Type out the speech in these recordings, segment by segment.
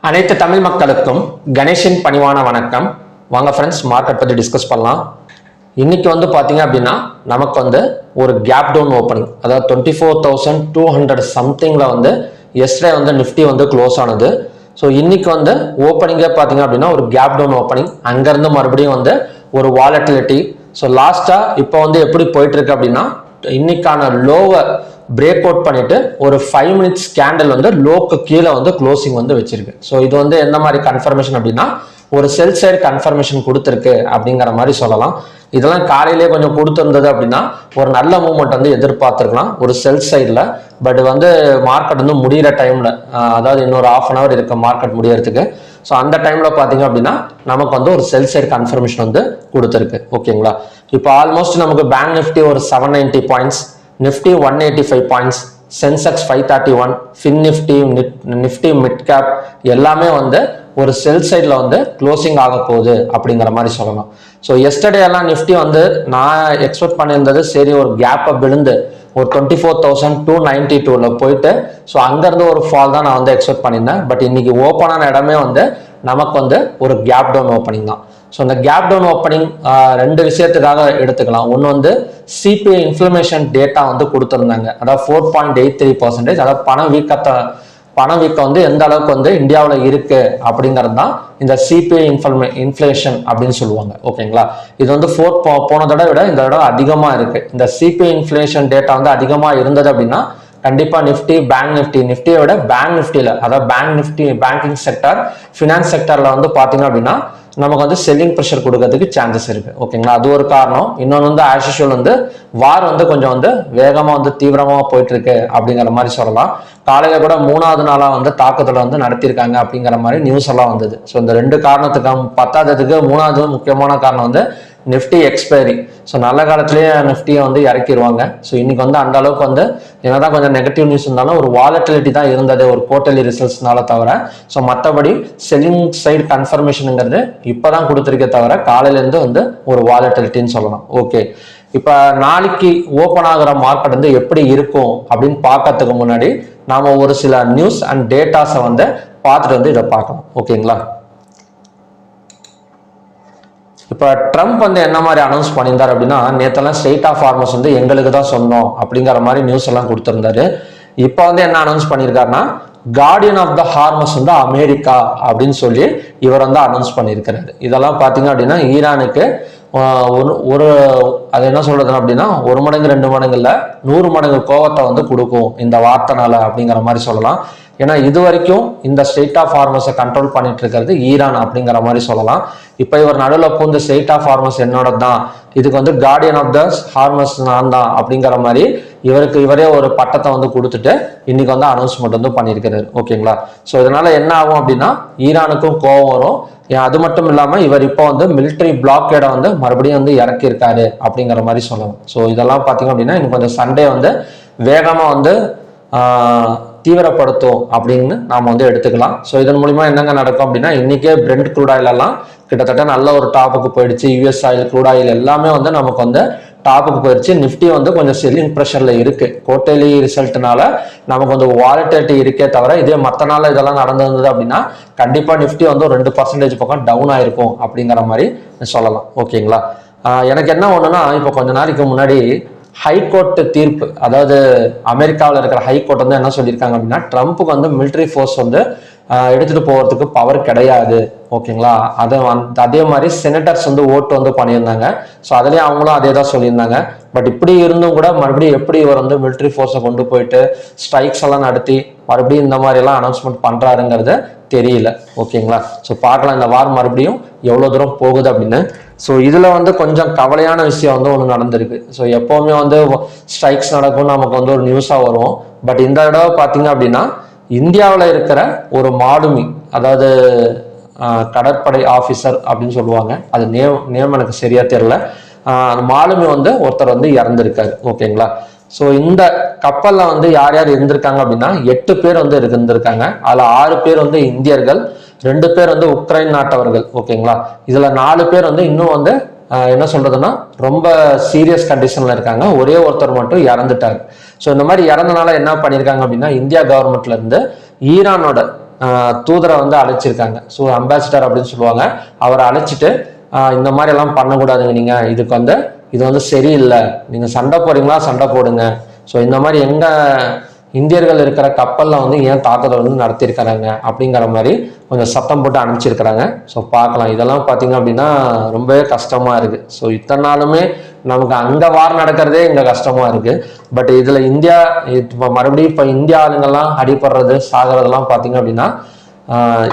அனைத்து தமிழ் மக்களுக்கும் கணேஷின் பணிவான வணக்கம். வாங்க ஃப்ரெண்ட்ஸ், மார்க்கெட் பற்றி டிஸ்கஸ் பண்ணலாம். இன்னைக்கு வந்து பார்த்தீங்க அப்படின்னா நமக்கு வந்து ஒரு கேப் டவுன் ஓப்பனிங், அதாவது 24,200 சம்திங்கில் வந்து எஸ்டே வந்து நிஃப்டி வந்து க்ளோஸ் ஆனது. ஸோ இன்னைக்கு வந்து ஓப்பனிங்கே பார்த்தீங்க அப்படின்னா ஒரு கேப் டவுன் ஓப்பனிங், அங்கேருந்து மறுபடியும் வந்து ஒரு வாலட்டிலிட்டி. ஸோ லாஸ்ட்டாக இப்போ வந்து எப்படி போயிட்டு இருக்கு அப்படின்னா, இன்னைக்கான லோவை பிரேக் அவுட் பண்ணிட்டு ஒரு 5 மினிட்ஸ் கேண்டில் வந்து லோக்கு கீழே வந்து க்ளோசிங் வந்து வச்சிருக்கு. ஸோ இது வந்து எந்த மாதிரி கன்ஃபர்மேஷன் அப்படின்னா, ஒரு செல் சைடு கன்ஃபர்மேஷன் கொடுத்துருக்கு அப்படிங்கிற மாதிரி சொல்லலாம். இதெல்லாம் காலையிலேயே கொஞ்சம் கொடுத்துருந்தது அப்படின்னா ஒரு நல்ல மூவ்மெண்ட் வந்து எதிர்பார்த்துருக்கலாம் ஒரு செல் சைடில். பட் வந்து மார்க்கெட் வந்து முடிகிற டைமில், அதாவது இன்னொரு 1/2 hour இருக்க மார்க்கெட் முடியறதுக்கு. ஸோ அந்த டைமில் பார்த்தீங்க அப்படின்னா நமக்கு வந்து ஒரு செல் சைடு கன்ஃபர்மேஷன் வந்து கொடுத்துருக்கு. ஓகேங்களா, இப்போ ஆல்மோஸ்ட் நமக்கு பேங்க் நிஃப்டி ஒரு 790 points, Nifty 185 points, Sensex 531, fin Nifty mid cap எல்லாமே வந்து ஒரு செல் சைடில் வந்து க்ளோசிங் ஆக போகுது அப்படிங்கிற மாதிரி சொல்லலாம். ஸோ எஸ்டர்டே எல்லாம் நிஃப்டி வந்து நான் எக்ஸ்பெக்ட் பண்ணியிருந்தது சரி ஒரு கேப்பை விழுந்து ஒரு 24,292 போயிட்டு, ஸோ அங்கேருந்து ஒரு ஃபால் தான் நான் வந்து எக்ஸ்பெக்ட் பண்ணியிருந்தேன். பட் இன்னைக்கு ஓப்பனான இடமே வந்து நமக்கு வந்து ஒரு கேப் டவுன் ஓப்பனிங் தான். ஸோ இந்த கேப் டவுன் ஓப்பனிங் ரெண்டு விஷயத்துக்காக எடுத்துக்கலாம். ஒன்று வந்து சிபிஐ இன்ஃப்ளமேஷன் டேட்டா வந்து கொடுத்துருந்தாங்க, அதாவது 4.83%, அதாவது பணவீக்கம் வந்து எந்த அளவுக்கு வந்து இந்தியாவில் இருக்கு அப்படிங்கிறது தான் இந்த சிபிஐ இன்ஃப்ளேஷன் அப்படின்னு சொல்லுவாங்க. ஓகேங்களா, இது வந்து போன தடவை விட இந்த தடவை அதிகமாக இருக்கு. இந்த சிபிஐ இன்ஃப்ளேஷன் டேட்டா வந்து அதிகமாக இருந்தது அப்படின்னா கண்டிப்பா நிஃப்டியை விட பேங்க் நிஃப்டியில, அதாவது பேங்கிங் செக்டர், ஃபினான்ஸ் செக்டர்ல வந்து பாத்தீங்க அப்படின்னா நமக்கு வந்து செல்லிங் ப்ரெஷர் கொடுக்கறதுக்கு சான்சஸ் இருக்கு. ஓகேங்களா, அது ஒரு காரணம். இன்னொன்று வந்து ஆஸ் யூஷுவல் வந்து வார் வந்து கொஞ்சம் வந்து வேகமா வந்து தீவிரமா போயிட்டு இருக்கு அப்படிங்கிற மாதிரி சொல்லலாம். காலையில கூட 3வது நாளா வந்து தாக்குதலை வந்து நடத்தியிருக்காங்க அப்படிங்கிற மாதிரி நியூஸ் எல்லாம் வந்தது. ஸோ இந்த ரெண்டு காரணத்துக்கு பத்தாததுக்கு 3வது முக்கியமான காரணம் வந்து நிஃப்டி எக்ஸ்பைரி. ஸோ நல்ல காலத்திலேயே நிஃப்டியை வந்து இறக்கிடுவாங்க. ஸோ இன்னைக்கு வந்து அந்த அளவுக்கு வந்து என்னதான் கொஞ்சம் நெகட்டிவ் நியூஸ் இருந்தாலும் ஒரு வாலட்டிலிட்டி தான் இருந்தது ஒரு குவார்டர்லி ரிசல்ட்ஸ்னால தவிர. ஸோ மற்றபடி செல்லிங் சைடு கன்ஃபர்மேஷனுங்கிறது இப்போதான் கொடுத்துருக்கே தவிர காலையிலேருந்து வந்து ஒரு வாலட்டிலிட்டின்னு சொல்லலாம். ஓகே, இப்போ நாளைக்கு ஓப்பன் ஆகிற மார்க்கெட் வந்து எப்படி இருக்கும் அப்படின்னு பார்க்கறதுக்கு முன்னாடி நாம ஒரு சில நியூஸ் அண்ட் டேட்டாஸை வந்து பார்த்துட்டு வந்து இதை பார்க்கலாம். ஓகேங்களா, இப்போ ட்ரம்ப் வந்து என்ன மாதிரி அனௌன்ஸ் பண்ணியிருந்தார் அப்படின்னா, நேற்றெல்லாம் ஸ்டேட் ஆஃப் ஃபார்மர்ஸ் வந்து எங்களுக்கு தான் சொந்தம் அப்படிங்கிற மாதிரி நியூஸ் எல்லாம் கொடுத்துருந்தாரு. இப்போ வந்து என்ன அனௌன்ஸ் பண்ணியிருக்காருன்னா, கார்டியன் ஆஃப் த ஹார்மஸ் வந்து அமெரிக்கா அப்படின்னு சொல்லி இவர் வந்து அனௌன்ஸ் பண்ணியிருக்கிறாரு. இதெல்லாம் பார்த்தீங்க அப்படின்னா ஈரானுக்கு ஒரு அது என்ன சொல்றது அப்படின்னா 1 மடங்கு 2 மடங்கு இல்லை 100 மடங்கு கோவத்தை வந்து கொடுக்கும் இந்த வார்த்தைனால அப்படிங்கிற மாதிரி சொல்லலாம். ஏன்னா இது வரைக்கும் இந்த ஸ்டேட் ஆஃப் ஹார்மஸை கண்ட்ரோல் பண்ணிட்டு இருக்கிறது ஈரான் அப்படிங்கிற மாதிரி சொல்லலாம். இப்போ இவர் நடுவில் பூந்து ஸ்டேட் ஆஃப் ஹார்மஸ் என்னோட தான், இதுக்கு வந்து கார்டியன் ஆஃப் த ஹார்மஸ் நான் தான் அப்படிங்கிற மாதிரி இவரே ஒரு பட்டத்தை வந்து கொடுத்துட்டு இன்னைக்கு வந்து அனௌன்ஸ்மெண்ட் வந்து பண்ணியிருக்கிறாரு. ஓகேங்களா, ஸோ இதனால என்ன ஆகும் அப்படின்னா ஈரானுக்கும் கோவம் வரும். அது மட்டும் இல்லாம இவர் இப்போ வந்து மிலிட்டரி பிளாக்கேடை வந்து மறுபடியும் வந்து இறக்கியிருக்காரு அப்படிங்கிற மாதிரி சொல்லணும். ஸோ இதெல்லாம் பார்த்தீங்க அப்படின்னா இன்னைக்கு கொஞ்சம் சண்டே வந்து வேகமா வந்து தீவிரப்படுத்தும் அப்படின்னு நாம வந்து எடுத்துக்கலாம். ஸோ இதன் மூலியமா என்னங்க நடக்கும் அப்படின்னா, இன்னைக்கே பிரெண்ட் க்ரூட் ஆயில் எல்லாம் கிட்டத்தட்ட நல்ல ஒரு டாப்புக்கு போயிடுச்சு. யூஎஸ் ஆயில், க்ரூட் ஆயில் எல்லாமே வந்து நமக்கு வந்து டாப்புக்கு போயிடுச்சு. நிஃப்டி வந்து கொஞ்சம் செல்லிங் ப்ரெஷர்ல இருக்கு. குவார்டர்லி ரிசல்ட்னால நமக்கு வந்து வாலட்டிலிட்டி இருக்கே தவிர இதே மற்ற நாள் இதெல்லாம் நடந்திருந்தது அப்படின்னா கண்டிப்பா நிஃப்டி வந்து ஒரு 2% பக்கம் டவுன் ஆயிருக்கும் அப்படிங்கிற மாதிரி சொல்லலாம். ஓகேங்களா, எனக்கு என்ன ஒண்ணுன்னா, இப்போ கொஞ்ச நாளைக்கு முன்னாடி ஹைகோர்ட் தீர்ப்பு, அதாவது அமெரிக்காவில் இருக்கிற ஹைகோர்ட் வந்து என்ன சொல்லியிருக்காங்க அப்படின்னா, ட்ரம்ப்புக்கு வந்து மிலிட்ரி ஃபோர்ஸ் வந்து எடுத்துட்டு போகிறதுக்கு பவர் கிடையாது. ஓகேங்களா, அதே மாதிரி செனட்டர்ஸ் வந்து ஓட்டு வந்து பண்ணியிருந்தாங்க. ஸோ அதுலேயே அவங்களும் அதே தான் சொல்லியிருந்தாங்க. பட் இப்படி இருந்தும் கூட மறுபடியும் எப்படி இவர் வந்து மிலிட்ரி ஃபோர்ஸை கொண்டு போயிட்டு ஸ்ட்ரைக்ஸ் எல்லாம் நடத்தி மறுபடியும் இந்த மாதிரி எல்லாம் அனௌன்ஸ்மெண்ட் பண்றாருங்கிறது தெரியல. ஓகேங்களா, ஸோ பார்க்கலாம் இந்த வார் மறுபடியும் எவ்வளோ தூரம் போகுது அப்படின்னு. ஸோ இதில் வந்து கொஞ்சம் கவலையான விஷயம் வந்து ஒன்று நடந்திருக்கு. ஸோ எப்போவுமே வந்து ஸ்ட்ரைக்ஸ் நடக்கும் நமக்கு வந்து ஒரு நியூஸாக வரும். பட் இந்த தடவை பார்த்தீங்க அப்படின்னா இந்தியாவில் இருக்கிற ஒரு மாலுமி, அதாவது கடற்படை ஆஃபீஸர் அப்படின்னு சொல்லுவாங்க, அது நேம் எனக்கு சரியா தெரியல. அந்த மாலுமி வந்து ஒருத்தர் வந்து இறந்துருக்காரு. ஓகேங்களா, ஸோ இந்த கப்பலில் வந்து யார் யார் இருந்திருக்காங்க அப்படின்னா 8 பேர் வந்து இருந்திருக்காங்க. அதில் 6 பேர் வந்து இந்தியர்கள், 2 பேர் வந்து உக்ரைன் நாட்டவர்கள். ஓகேங்களா, இதுல 4 பேர் வந்து இன்னும் வந்து என்ன சொல்றதுன்னா ரொம்ப சீரியஸ் கண்டிஷன்ல இருக்காங்க. ஒரே ஒருத்தர் மட்டும் இறந்துட்டாரு. ஸோ இந்த மாதிரி இறந்தனால என்ன பண்ணியிருக்காங்க அப்படின்னா, இந்தியா கவர்மெண்ட்ல இருந்து ஈரானோட தூதரை வந்து அழைச்சிருக்காங்க. ஸோ அம்பாசிடர் அப்படின்னு சொல்லுவாங்க. அவரை அழைச்சிட்டு இந்த மாதிரி எல்லாம் பண்ணக்கூடாதுங்க, நீங்க இதுக்கு வந்து இது வந்து சரியில்லை, நீங்க சண்டை போறீங்களா சண்டை போடுங்க. ஸோ இந்த மாதிரி எங்க இந்தியர்கள் இருக்கிற கப்பல்ல வந்து ஏன் தாக்குதல் வந்து நடத்தியிருக்கிறாங்க அப்படிங்கிற மாதிரி கொஞ்சம் சத்தம் போட்டு அனுப்பிச்சிருக்கிறாங்க. ஸோ பார்க்கலாம். இதெல்லாம் பார்த்தீங்க அப்படின்னா ரொம்பவே கஷ்டமா இருக்கு. ஸோ இத்தனை நாளுமே நமக்கு அங்க வார் நடக்கிறதே இங்க கஷ்டமா இருக்கு. பட் இதுல இந்தியா இப்போ மறுபடியும் இப்போ இந்தியா ஆளுங்கெல்லாம் அடிபடுறது சாகிறதெல்லாம் பார்த்தீங்க அப்படின்னா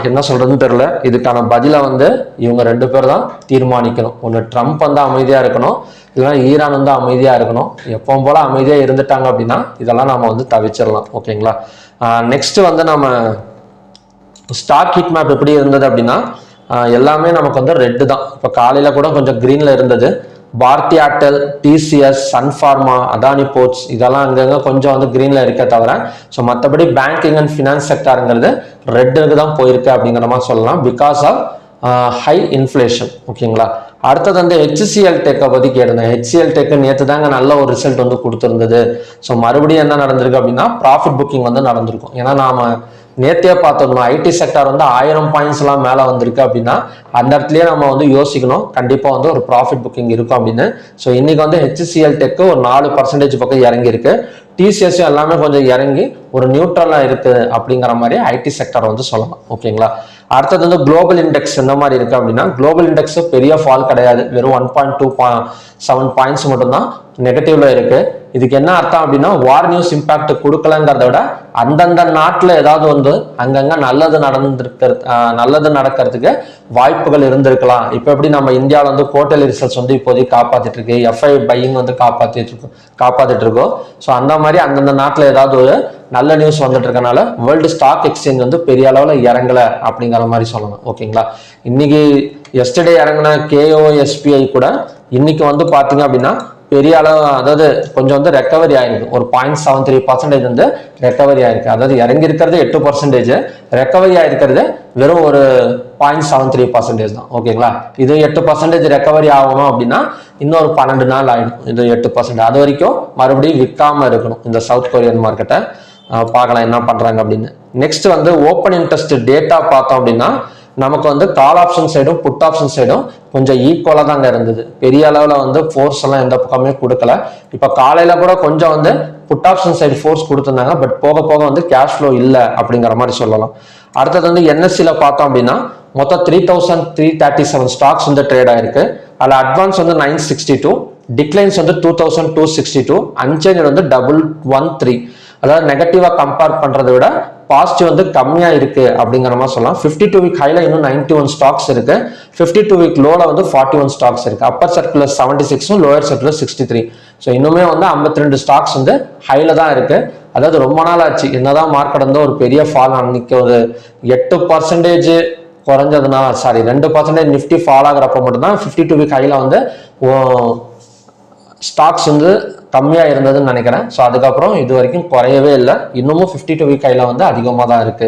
என்ன சொல்றதுன்னு தெரியல. இதுக்கான பதிலை வந்து இவங்க 2 பேர் தான் தீர்மானிக்கணும். ஒன்று ட்ரம்ப் வந்து அமைதியா இருக்கணும், இல்லைன்னா ஈரான் வந்து அமைதியா இருக்கணும். எப்பவும் போல அமைதியா இருந்துட்டாங்க அப்படின்னா இதெல்லாம் நம்ம வந்து தவிச்சிடலாம். ஓகேங்களா. நெக்ஸ்ட் வந்து நம்ம ஸ்டாக் ஹீட் மேப் எப்படி இருந்தது அப்படின்னா எல்லாமே நமக்கு வந்து ரெட்டு தான். இப்போ காலையில கூட கொஞ்சம் கிரீன்ல இருந்தது. பாரதி ஏர்டெல், டிசிஎஸ், சன் ஃபார்மா, அதானி போர்ட்ஸ் இதெல்லாம் அங்கங்க கொஞ்சம் வந்து கிரீன்ல இருக்க தவிர ஸோ மற்றபடி பேங்கிங் அண்ட் ஃபினான்ஸ் செக்டாருங்கிறது ரெட்டுக்கு தான் போயிருக்கு அப்படிங்கிற மாதிரி சொல்லலாம். Because of high inflation. ஓகேங்களா. அடுத்தது வந்து ஹெச்சிஎல் டெக்கை பற்றி கேட்டிருந்தேன். ஹெச்சிஎல் டெக்கு நேற்று தாங்க நல்ல ஒரு ரிசல்ட் வந்து கொடுத்துருந்தது. ஸோ மறுபடியும் என்ன நடந்திருக்கு அப்படின்னா ப்ராஃபிட் புக்கிங் வந்து நடந்திருக்கும். ஏன்னா நாம நேற்றே பார்த்துருந்தோம் ஐடி செக்டார் வந்து 1000 பாயிண்ட்ஸ் எல்லாம் மேலே வந்திருக்கு அப்படின்னா அந்த இடத்துலயே நம்ம வந்து யோசிக்கணும் கண்டிப்பாக வந்து ஒரு ப்ராஃபிட் புக்கிங் இருக்கும் அப்படின்னு. ஸோ இன்னைக்கு வந்து ஹெச்சிஎல் டெக்கு ஒரு 4% பக்கம் இறங்கி இருக்கு. டிசிஎஸ் எல்லாமே கொஞ்சம் இறங்கி ஒரு நியூட்ரலா இருக்கு அப்படிங்கிற மாதிரி ஐடி செக்டர் வந்து சொல்லலாம். ஓகேங்களா. அடுத்தது வந்து குளோபல் இண்டெக்ஸ் எந்த மாதிரி இருக்கு அப்படின்னா குளோபல் இண்டெக்ஸ் பெரிய ஃபால் கிடையாது. வெறும் 1.27 பாயிண்ட்ஸ் மட்டும்தான் நெகட்டிவ்ல இருக்கு. இதுக்கு என்ன அர்த்தம் அப்படின்னா வார் நியூஸ் இம்பாக்ட் கொடுக்கலங்கிறத விட அந்தந்த நாட்டில் ஏதாவது வந்து அங்கங்க நல்லது நடக்கிறதுக்கு வாய்ப்புகள் இருந்திருக்கலாம். இப்போ எப்படி நம்ம இந்தியாவில் வந்து குவார்டர்லி ரிசல்ட்ஸ் வந்து இப்போதைக்கு காப்பாத்திட்டு இருக்கு, எஃப்ஐ பையிங் வந்து காப்பாத்திட்டு இருக்கோம். ஸோ அந்த மாதிரி அந்தந்த நாட்டில் ஏதாவது ஒரு நல்ல நியூஸ் வந்துட்டு இருக்கனால வேர்ல்டு ஸ்டாக் எக்ஸ்சேஞ்ச் வந்து பெரிய அளவில் இறங்கல அப்படிங்கிற மாதிரி சொல்லணும். ஓகேங்களா. இன்னைக்கு எஸ்டர்டே இறங்கின KOSPI கூட இன்னைக்கு வந்து பார்த்தீங்க அப்படின்னா பெரிய அளவு அதாவது கொஞ்சம் வந்து ரெக்கவரி ஆயிருக்கு. ஒரு 0.73% வந்து ரெக்கவரி ஆயிருக்கு. அதாவது இறங்கி இருக்கிறது 8%, ரெக்கவரி ஆயிருக்கிறது வெறும் ஒரு 0.73% தான். ஓகேங்களா. இது 8% ரெக்கவரி ஆகணும் அப்படின்னா இன்னொரு 12 நாள் ஆயிடும். இது 8%. அது வரைக்கும் மறுபடியும் விற்காம இருக்கணும் இந்த சவுத் கொரியன் மார்க்கெட்டை. பார்க்கலாம் என்ன பண்றாங்க அப்படின்னு. நெக்ஸ்ட் வந்து ஓப்பன் இன்ட்ரெஸ்ட் டேட்டா பார்த்தோம் அப்படின்னா நமக்கு வந்து கால் ஆப்ஷன் சைடும் புட் ஆப்ஷன் சைடும் கொஞ்சம் ஈக்குவலா தாங்க இருந்தது. பெரிய அளவுல வந்து ஃபோர்ஸ் எல்லாம் எந்த பக்கமே கொடுக்கல. இப்ப காலையில கூட கொஞ்சம் வந்து புட் ஆப்ஷன் சைடு ஃபோர்ஸ் கொடுத்துருந்தாங்க. பட் போக போக வந்து கேஷ் ஃப்ளோ இல்லை அப்படிங்கிற மாதிரி சொல்லலாம். அடுத்தது வந்து NSEல பார்த்தோம் அப்படின்னா மொத்தம் 3337 ஸ்டாக்ஸ் வந்து ட்ரேட் ஆயிருக்கு. அதில் அட்வான்ஸ் வந்து 962, டிக்ளைன்ஸ் வந்து 2262, அன்சேஞ்ச் வந்து 113. அதாவது நெகட்டிவா கம்பேர் பண்றதை விட பாசிட்டிவ் வந்து கம்மியா இருக்கு அப்படிங்கிற மாதிரி சொல்லலாம். 52 வீக் ஹைல இன்னும் 91 ஸ்டாக்ஸ் இருக்கு. 52 வீக் லோல வந்து 41 ஸ்டாக்ஸ் இருக்கு. Upper circular 76, lower circular 63. So இன்னுமே வந்து 52 ஸ்டாக்ஸ் வந்து ஹைல தான் இருக்கு. அதாவது ரொம்ப நாள் ஆச்சு என்னதான் மார்க்கெட் வந்து ஒரு பெரிய ஃபால். அன்னைக்கு ஒரு 8% குறைஞ்சதுனால 2% நிஃப்டி ஃபால் ஆகிறப்ப மட்டும்தான் 52 வீக் ஹைல வந்து ஸ்டாக்ஸ் வந்து கம்மியா இருந்ததுன்னு நினைக்கிறேன். ஸோ அதுக்கப்புறம் இது வரைக்கும் குறையவே இல்லை. இன்னமும் 52 வீக் ஹைல வந்து அதிகமாக தான் இருக்கு.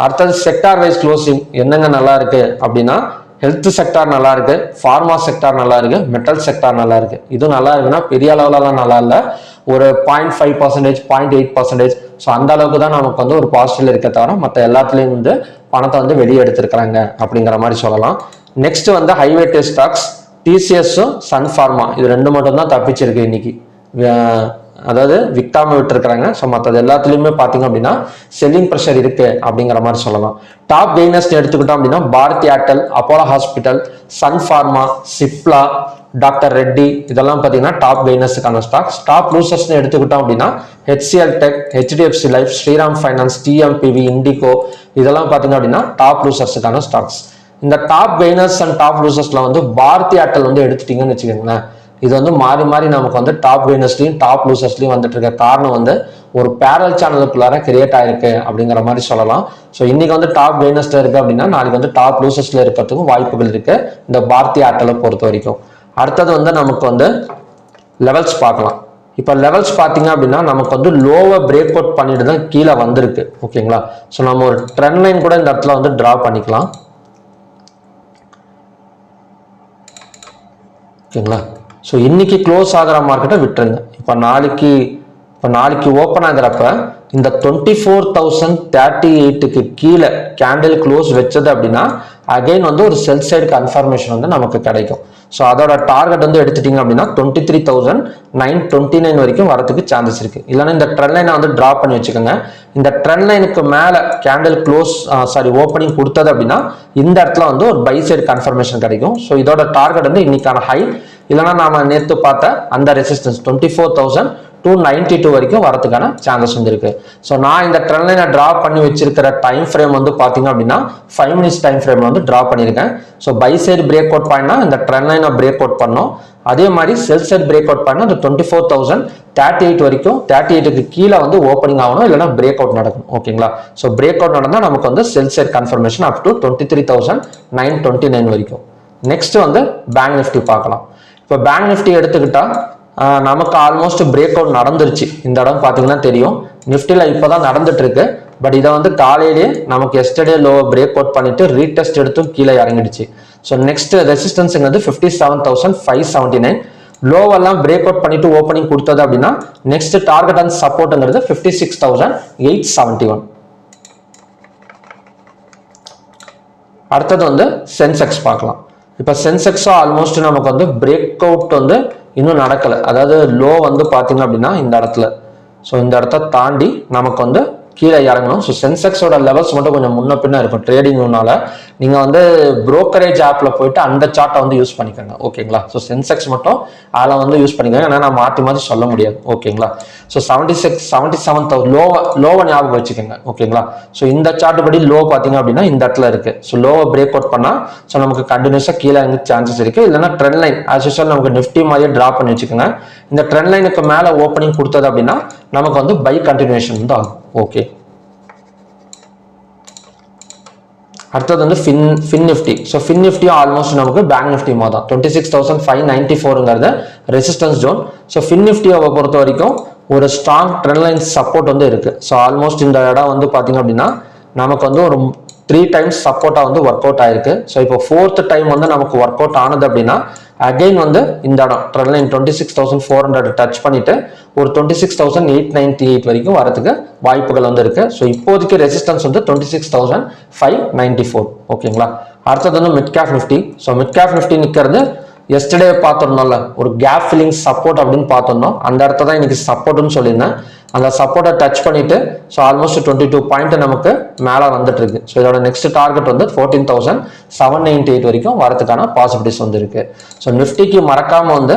அடுத்தது செக்டார் வைஸ் க்ளோசிங் என்னங்க நல்லா இருக்கு அப்படின்னா ஹெல்த் செக்டார் நல்லா இருக்கு, ஃபார்மா செக்டார் நல்லா இருக்கு, மெட்டல் செக்டார் நல்லா இருக்கு. இது நல்லா இருக்குன்னா பெரிய அளவுலலாம் நல்லா இல்லை. ஒரு 0.5%, 0.8%. ஸோ அந்த அளவுக்கு தான் நமக்கு வந்து ஒரு பாசிட்டிவ் இருக்க தவிர மற்ற எல்லாத்துலேயும் வந்து பணத்தை வந்து வெளியே எடுத்திருக்கிறாங்க அப்படிங்கிற மாதிரி சொல்லலாம். நெக்ஸ்ட் வந்து ஹைவேட்டேஜ் ஸ்டாக்ஸ் டிசிஎஸும் சன் ஃபார்மா இது 2 மட்டும் தான் தப்பிச்சிருக்கு இன்னைக்கு. அதாவது விற்காம விட்டுருக்காங்க. ஸோ மற்றது எல்லாத்துலேயுமே பார்த்தீங்க அப்படின்னா செல்லிங் ப்ரெஷர் இருக்கு அப்படிங்கிற மாதிரி சொல்லலாம். டாப் கெய்னர்ஸ் எடுத்துக்கிட்டோம் அப்படின்னா பாரதி ஏர்டெல், அப்போலோ ஹாஸ்பிட்டல், சன் ஃபார்மா, சிப்லா, டாக்டர் ரெட்டி இதெல்லாம் பார்த்தீங்கன்னா டாப் கெய்னர்ஸுக்கான ஸ்டாக்ஸ். டாப் லூசர்ஸ்னு எடுத்துக்கிட்டோம் அப்படின்னா HCL tech, HDFC life, Shriram finance, TMPV, IndiGo இதெல்லாம் பார்த்தீங்க அப்படின்னா டாப் லூசர்ஸுக்கான ஸ்டாக்ஸ். இந்த டாப் கெய்னர்ஸ் அண்ட் டாப் லூசர்ஸ்ல வந்து பாரதி ஏர்டெல் வந்து எடுத்துட்டீங்கன்னு வச்சுக்கோங்களேன். இது வந்து மாறி மாறி நமக்கு வந்து டாப் கெய்னர்ஸ்லையும் டாப் லூசர்ஸ்லையும் வந்துட்டு இருக்க காரணம் வந்து ஒரு பேரல் சேனலுக்குள்ளார கிரியேட் ஆயிருக்கு அப்படிங்கிற மாதிரி சொல்லலாம். ஸோ இன்னைக்கு வந்து டாப் கெய்னர்ஸ்ல இருக்கு அப்படின்னா நாளைக்கு வந்து டாப் லூசர்ஸ்ல இருக்கிறதுக்கும் வாய்ப்புகள் இருக்கு இந்த பாரதி ஏர்டெலை பொறுத்த வரைக்கும். அடுத்தது வந்து நமக்கு வந்து லெவல்ஸ் பார்க்கலாம். இப்போ லெவல்ஸ் பார்த்தீங்க அப்படின்னா நமக்கு வந்து லோவை பிரேக் அவுட் பண்ணிட்டு தான் கீழே வந்திருக்கு. ஓகேங்களா. ஸோ நம்ம ஒரு ட்ரெண்ட் லைன் கூட இந்த இடத்துல வந்து டிரா பண்ணிக்கலாம். ஓகேங்களா. ஸோ இன்னைக்கு க்ளோஸ் ஆகிற மார்க்கெட்டை விட்டுருங்க. இப்போ நாளைக்கு இப்போ நாளைக்கு ஓப்பன் ஆகிறப்ப இந்த 24,038க்கு கீழே கேண்டில் க்ளோஸ் வச்சது அப்படின்னா அகைன் வந்து ஒரு செல் சைடு கன்ஃபர்மேஷன் வந்து நமக்கு கிடைக்கும். ஸோ அதோட டார்கெட் வந்து எடுத்துட்டீங்க அப்படின்னா 23,929 வரைக்கும் வரதுக்கு சான்சஸ் இருக்கு. இல்லைன்னா இந்த ட்ரெண்ட் லைனை வந்து டிரா பண்ணி வச்சுக்கோங்க. இந்த ட்ரெண்ட் லைனுக்கு மேலே கேண்டில் க்ளோஸ் ஓப்பனிங் கொடுத்தது அப்படின்னா இந்த இடத்துல வந்து ஒரு பை சைடு கன்ஃபர்மேஷன் கிடைக்கும். ஸோ இதோட டார்கெட் வந்து இன்னைக்கான ஹை, இல்லைன்னா நாம நேற்று பார்த்த அந்த ரெசிஸ்டன்ஸ் 24,292 வரைக்கும் வரதுக்கான சான்சஸ் வந்து இருக்கு. ஸோ நான் இந்த ட்ரெண்ட் லைனை டிரா பண்ணி வச்சிருக்கிற டைம் ஃப்ரேம் வந்து பாத்தீங்க அப்படின்னா 5 மினிட்ஸ் டைம் ஃப்ரேம் வந்து டிரா பண்ணியிருக்கேன். So buy side break out பாயிண்ட்னா இந்த ட்ரெண்ட் லைனை பிரேக் அவுட் பண்ணோம். அதே மாதிரி செல் சைடு பிரேக் அவுட் பண்ணா அந்த 24,038 வரைக்கும் 38க்கு கீழே வந்து ஓப்பனிங் ஆகணும், இல்லைன்னா பிரேக் அவுட் நடக்கும். ஓகேங்களா? ஸோ பிரேக் அவுட் நடந்தால் நமக்கு வந்து செல் சைடு கன்ஃபர்மேஷன் அப் டு 23,929 வரைக்கும். நெக்ஸ்ட் வந்து பேங்க் நிஃப்டி பார்க்கலாம். இப்போ பேங்க் நிஃப்டி எடுத்துக்கிட்டா நமக்கு ஆல்மோஸ்ட் பிரேக் அவுட் நடந்துருச்சு. இந்த இடம் பார்த்தீங்கன்னா தெரியும், நிஃப்டியில் இப்போதான் நடந்துட்டு இருக்கு. பட் இதை வந்து காலையிலேயே நமக்கு எஸ்டர்டே லோ பிரேக் அவுட் பண்ணிட்டு ரீடெஸ்ட் எடுத்தும் கீழே இறங்கிடுச்சு. ஸோ நெக்ஸ்ட் ரெசிஸ்டன்ஸுங்கிறது 57,579. லோவெல்லாம் பிரேக் அவுட் பண்ணிட்டு ஓப்பனிங் கொடுத்தது அப்படின்னா நெக்ஸ்ட் டார்கெட் அண்ட் சப்போர்ட்ங்கிறது 56,871. அடுத்தது வந்து சென்செக்ஸ் பார்க்கலாம். இப்போ சென்செக்ஸும் ஆல்மோஸ்ட் நமக்கு வந்து பிரேக் அவுட் வந்து இன்னும் நடக்கலை. அதாவது லோ வந்து பார்த்தீங்க அப்படின்னா இந்த இடத்துல, ஸோ இந்த இடத்த தாண்டி நமக்கு வந்து கீழே இறங்கணும். ஸோ சென்செக்ஸோட லெவல்ஸ் மட்டும் கொஞ்சம் முன்ன பின்ன இருக்கும் ட்ரேடிங்னால. நீங்கள் வந்து புரோக்கரேஜ் ஆப்பில் போயிட்டு அந்த சார்ட்டை வந்து யூஸ் பண்ணிக்கோங்க. ஓகேங்களா? ஸோ சென்செக்ஸ் மட்டும் அதில் வந்து யூஸ் பண்ணிக்கோங்க, ஏன்னா நான் மாற்றி மாற்றி சொல்ல முடியாது. ஓகேங்களா? ஸோ 77,000 லோவை ஞாபகம் வச்சுக்கோங்க. ஓகேங்களா? ஸோ இந்த சார்ட் படி லோ பார்த்தீங்க அப்படின்னா இந்த இடத்துல இருக்கு. ஸோ லோவை பிரேக் அவுட் பண்ணால் ஸோ நமக்கு கண்டினியூஸாக கீழே இறங்க சான்சஸ் இருக்கு. இல்லைன்னா ட்ரெண்ட் லைன் ஆஸ் யூஷுவல் நமக்கு நிஃப்டி மாதிரியே டிரா பண்ணி வச்சுக்கோங்க. இந்த ட்ரெண்ட் லைனுக்கு மேலே ஓப்பனிங் கொடுத்தது அப்படின்னா நமக்கு வந்து பை கண்டினியூஷன் வந்து ஆகும். ஓகே, அடுத்தது வந்து ஃபின் நிஃப்டி. ஸோ ஃபின் நிஃப்டியும் ஆல்மோஸ்ட் நமக்கு பேங்க் நிஃப்டி மாதிரி தான் 26,594ங்கிறது ரெசிஸ்டன்ஸ் ஜோன். ஸோ ஃபின் நிஃப்டியை பொறுத்த வரைக்கும் ஒரு ஸ்ட்ராங் ட்ரெண்ட் லைன் சப்போர்ட் வந்து இருக்கு. ஸோ ஆல்மோஸ்ட் இந்த இடம் வந்து பார்த்தீங்க அப்படின்னா நமக்கு வந்து ஒரு 3 டைம்ஸ் சப்போர்ட்டாக வந்து ஒர்க் அவுட் ஆயிருக்கு. ஸோ இப்போ 4th டைம் வந்து நமக்கு ஒர்க் அவுட் ஆனது அப்படின்னா அகைன் வந்து இந்த இடம் ட்ரெண்ட் லைன் 26,400 டச் பண்ணிட்டு ஒரு 26,898 வரைக்கும் வரதுக்கு வாய்ப்புகள் வந்து இருக்கு. ஸோ இப்போதைக்கு ரெசிஸ்டன்ஸ் வந்து 26,594. ஓகேங்களா? அடுத்தது வந்து mid cap Nifty. So mid cap Nifty நிற்கிறது எஸ்டர்டே பார்த்துருந்தோம்ல, ஒரு கேப் ஃபில்லிங் சப்போர்ட் அப்படின்னு பார்த்துருந்தோம். அந்த இடத்த தான் இன்னைக்கு சப்போர்ட்னு சொல்லியிருந்தேன். அந்த சப்போர்ட்டை டச் பண்ணிட்டு ஸோ ஆல்மோஸ்ட் 22 பாயிண்ட் நமக்கு மேலே வந்துட்டு இருக்கு. ஸோ இதோட நெக்ஸ்ட் டார்கெட் வந்து 14,798 வரைக்கும் வரதுக்கான பாசிபிலிட்டிஸ் வந்து இருக்கு. ஸோ நிஃப்டிக்கு மறக்காம வந்து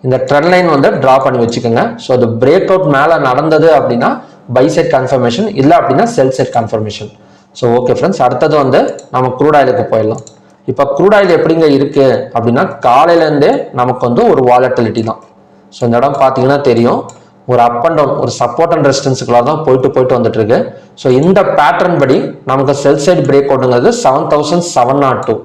இந்த ட்ரெண்ட் லைன் வந்து டிரா பண்ணி வச்சுக்கோங்க. ஸோ அது பிரேக் அவுட் மேலே நடந்தது அப்படின்னா பை சைட் கன்ஃபர்மேஷன், இல்லை அப்படின்னா sell side confirmation. So okay friends, அடுத்தது வந்து நம்ம க்ரூட் ஆயிலுக்கு போயிடலாம். இப்போ க்ரூட் ஆயில் எப்படிங்க இருக்கு அப்படின்னா காலையிலேருந்தே நமக்கு வந்து ஒரு வாலட்டிலிட்டி தான். ஸோ இந்த இடம் பார்த்தீங்கன்னா தெரியும், ஒரு அப் அண்ட் டவுன், ஒரு சப்போர்ட் அண்ட் ரெசிஸ்டன்ஸுக்குள்ள தான் போயிட்டு வந்துட்டு இருக்கு. ஸோ இந்த பேட்டர்ன் படி நமக்கு செல் சைட் பிரேக் அவுட்ங்கிறது 7,702.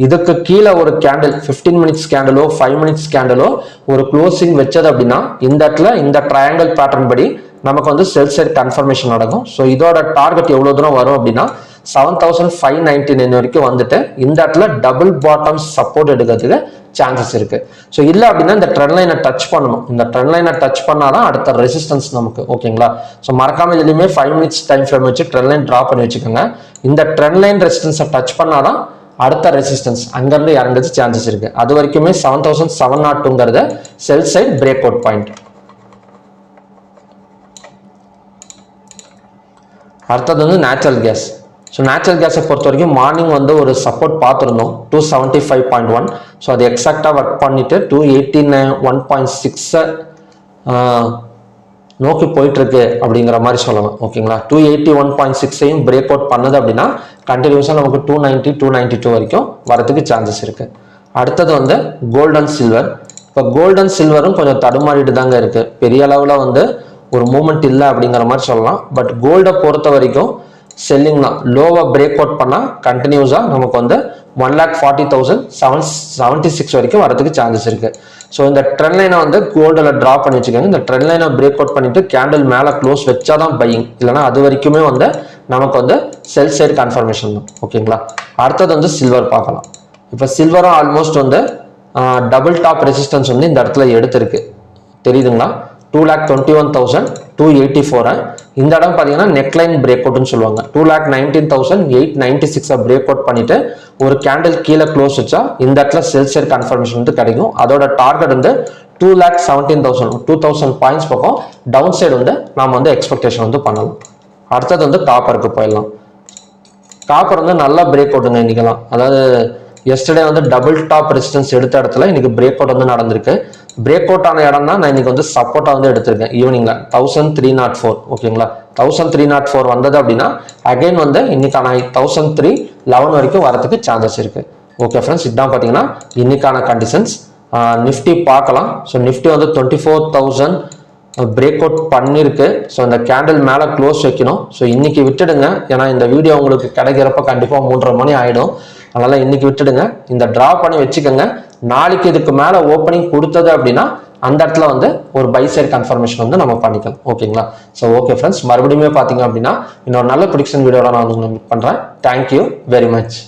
இதுக்கு கீழே ஒரு கேண்டில் 15 மினிட்ஸ் கேண்டலோ 5 மினிட்ஸ் கேண்டலோ ஒரு க்ளோசிங் வச்சது அப்படின்னா இந்த இடத்துல இந்த ட்ரையாங்கிள் பேட்டர்ன் படி நமக்கு வந்து செல் சைட் கன்ஃபர்மேஷன் நடக்கும். ஸோ இதோட டார்கெட் எவ்வளோ தூரம் வரும் அப்படின்னா 7,599 வரைக்கும் வந்துட்டு இந்த இடத்துல டபுள் பாட்டம் சப்போர்ட் எடுக்கிறதுக்கு சான்சஸ் இருக்கு. ஸோ இல்லை அப்படின்னா இந்த ட்ரெண்ட் லைனை டச் பண்ணணும். இந்த ட்ரெண்ட் லைனை டச் பண்ணாதான் அடுத்த ரெசிஸ்டன்ஸ் நமக்கு. ஓகேங்களா? ஸோ மறக்காம இதுலையுமே 5 மினிட்ஸ் டைம் ஃப்ரேம் வச்சு ட்ரெண்ட் லைன் ட்ரா பண்ணி வச்சுக்கோங்க. இந்த ட்ரெண்ட் லைன் ரெசிஸ்டன்ஸை டச் பண்ணாதான் அடுத்த ரெசிஸ்டன்ஸ் அங்கிருந்து இறங்குறது சான்சஸ் இருக்கு. அது வரைக்குமே 7,702ங்கிறத செல் சைட் பிரேக் அவுட் பாயிண்ட். அடுத்தது வந்து நேச்சுரல் கேஸ். ஸோ நேச்சுரல் கேஸை பொறுத்த வரைக்கும் மார்னிங் வந்து ஒரு சப்போர்ட் பார்த்துருந்தோம் 275.1. ஸோ அது எக்ஸாக்டாக ஒர்க் பண்ணிட்டு 289.1.6 நோக்கி போயிட்டு இருக்கு அப்படிங்கிற மாதிரி சொல்லலாம். ஓகேங்களா? 281.6ஐயும் பிரேக் அவுட் பண்ணது அப்படின்னா கண்டினியூஸாக நமக்கு 290 292 வரைக்கும் வரதுக்கு சான்சஸ் இருக்கு. அடுத்தது வந்து கோல்டு அண்ட் சில்வர். இப்போ கோல்டு அண்ட் சில்வரும் கொஞ்சம் தடுமாறிட்டு தாங்க இருக்கு. பெரிய அளவில் வந்து ஒரு மூமெண்ட் இல்லை அப்படிங்கிற மாதிரி சொல்லலாம். பட் கோல்டை பொறுத்த வரைக்கும் செல்லிங் தான். லோவை பிரேக் அவுட் பண்ணால் கண்டினியூஸாக நமக்கு வந்து 1,40,776 வரைக்கும் வரதுக்கு சான்சஸ் இருக்கு. ஸோ இந்த ட்ரெண்ட் லைனை வந்து கோல்டில் ட்ரா பண்ணி வச்சுக்கோங்க. இந்த ட்ரெண்ட் லைனை பிரேக் அவுட் பண்ணிட்டு கேண்டில் மேலே க்ளோஸ் வச்சாதான் பையிங், இல்லைனா அது வரைக்குமே வந்து நமக்கு வந்து செல் சைடு கன்ஃபர்மேஷன் தான். ஓகேங்களா? அடுத்தது வந்து சில்வர் பார்க்கலாம். இப்போ சில்வரும் ஆல்மோஸ்ட் வந்து டபுள் டாப் ரெசிஸ்டன்ஸ் வந்து இந்த இடத்துல எடுத்திருக்கு. தெரியுதுங்களா? 2,21,284. இந்த இடம் பார்த்தீங்கன்னா நெக்லைன் பிரேக் அவுட்னு சொல்லுவாங்க. 2,19,896 பிரேக் அவுட் பண்ணிட்டு ஒரு கேண்டில் கீழே க்ளோஸ் வச்சா இந்த இடத்துல செல் ஷேர் கன்ஃபர்மேஷன் வந்து கிடைக்கும். அதோட டார்கெட் வந்து 2,17,000 பாயிண்ட்ஸ் பக்கம் டவுன் சைடு வந்து நாம வந்து எக்ஸ்பெக்டேஷன் வந்து பண்ணலாம். அடுத்தது வந்து காப்பருக்கு போயிடலாம். காப்பர் வந்து நல்லா பிரேக் அவுட்டுங்க இன்னைக்கெல்லாம். அதாவது எஸ்டர்டே வந்து டபுள் டாப் ரெசிஸ்டன்ஸ் எடுத்த இடத்துல இன்னைக்கு பிரேக் அவுட் வந்து நடந்திருக்கு. பிரேக் அவுட் ஆன இடம் தான் நான் இன்னைக்கு வந்து சப்போர்ட்டா வந்து எடுத்திருக்கேன் ஈவினிங்ல 1304. ஓகேங்களா? 1304 வந்தது அப்படின்னா அகைன் வந்து இன்னைக்கான 1311 வரைக்கும் வரதுக்கு சான்சஸ் இருக்கு. ஓகே ஃப்ரெண்ட்ஸ், இதுதான் பார்த்தீங்கன்னா இன்னைக்கான கண்டிஷன்ஸ். நிஃப்டி பார்க்கலாம். ஸோ நிஃப்டி வந்து 24,000 பிரேக் அவுட் பண்ணிருக்கு. ஸோ இந்த கேண்டில் மேலே க்ளோஸ் வைக்கணும். ஸோ இன்னைக்கு விட்டுடுங்க, ஏன்னா இந்த வீடியோ உங்களுக்கு கிடைக்கிறப்ப கண்டிப்பாக 3:30 மணி ஆயிடும். அதனால இன்னைக்கு விட்டுடுங்க, இந்த டிரா பண்ணி வச்சுக்கோங்க. நாளைக்கு இதுக்கு மேலே ஓப்பனிங் கொடுத்தது அப்படின்னா அந்த இடத்துல வந்து ஒரு பை சைடு கன்ஃபர்மேஷன் வந்து நம்ம பண்ணிக்கலாம். ஓகேங்களா? ஸோ ஓகே ஃப்ரெண்ட்ஸ், மறுபடியும் பார்த்தீங்க அப்படின்னா இன்னொரு நல்ல ப்ரிடிக்ஷன் வீடியோட நான் வந்து மீட் பண்ணுறேன். Thank you very much.